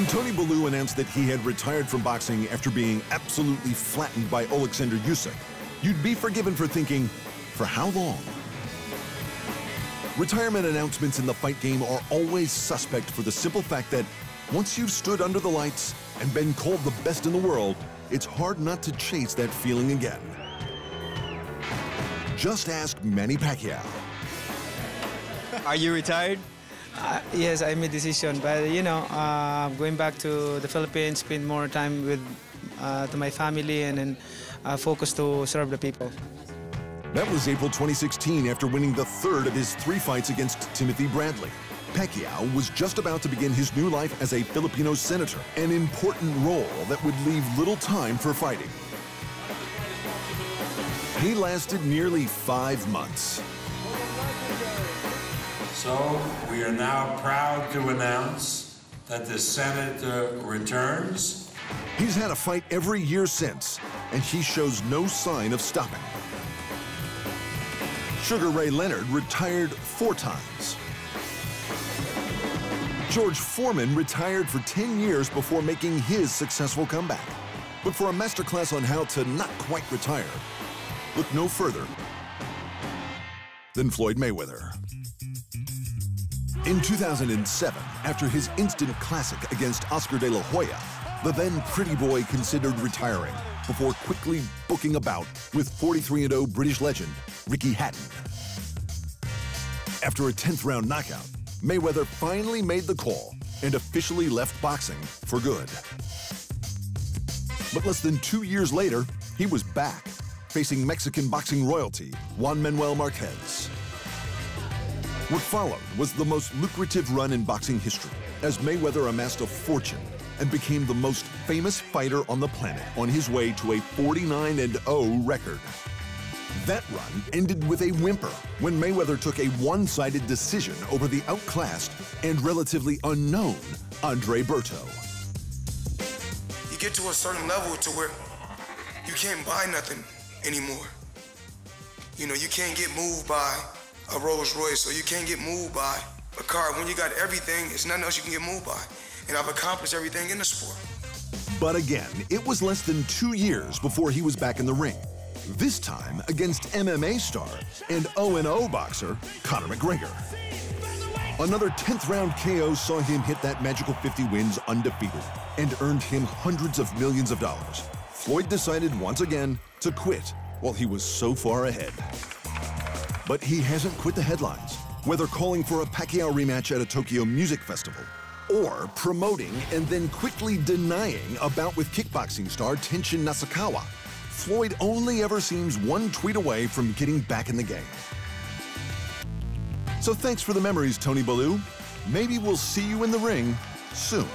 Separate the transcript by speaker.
Speaker 1: When Tony Bellew announced that he had retired from boxing after being absolutely flattened by Oleksandr Usyk, you'd be forgiven for thinking, for how long? Retirement announcements in the fight game are always suspect for the simple fact that once you've stood under the lights and been called the best in the world, it's hard not to chase that feeling again. Just ask Manny Pacquiao.
Speaker 2: Are you retired?
Speaker 3: Yes, I made a decision, but going back to the Philippines, spend more time with to my family, and then focus to serve the people.
Speaker 1: That was April 2016 after winning the third of his 3 fights against Timothy Bradley. Pacquiao was just about to begin his new life as a Filipino senator, an important role that would leave little time for fighting. He lasted nearly 5 months.
Speaker 4: So we are now proud to announce that the senator returns.
Speaker 1: He's had a fight every year since, and he shows no sign of stopping. Sugar Ray Leonard retired 4 times. George Foreman retired for 10 years before making his successful comeback. But for a masterclass on how to not quite retire, look no further than Floyd Mayweather. In 2007, after his instant classic against Oscar de la Hoya, the then pretty boy considered retiring before quickly booking a bout with 43-0 British legend Ricky Hatton. After a 10th-round knockout, Mayweather finally made the call and officially left boxing for good. But less than 2 years later, he was back, facing Mexican boxing royalty Juan Manuel Marquez. What followed was the most lucrative run in boxing history, as Mayweather amassed a fortune and became the most famous fighter on the planet on his way to a 49-0 record. That run ended with a whimper when Mayweather took a one-sided decision over the outclassed and relatively unknown Andre Berto.
Speaker 5: You get to a certain level to where you can't buy nothing anymore. You know, you can't get moved by a Rolls Royce, or you can't get moved by a car. When you got everything, there's nothing else you can get moved by. And I've accomplished everything in the sport.
Speaker 1: But again, it was less than 2 years before he was back in the ring. This time against MMA star and 0-0 boxer Conor McGregor. Another 10th round KO saw him hit that magical 50 wins undefeated and earned him hundreds of millions of dollars. Floyd decided once again to quit while he was so far ahead. But he hasn't quit the headlines, whether calling for a Pacquiao rematch at a Tokyo Music Festival or promoting and then quickly denying a bout with kickboxing star Tenshin Nasukawa. Floyd only ever seems one tweet away from getting back in the game. So thanks for the memories, Tony Bellew. Maybe we'll see you in the ring soon.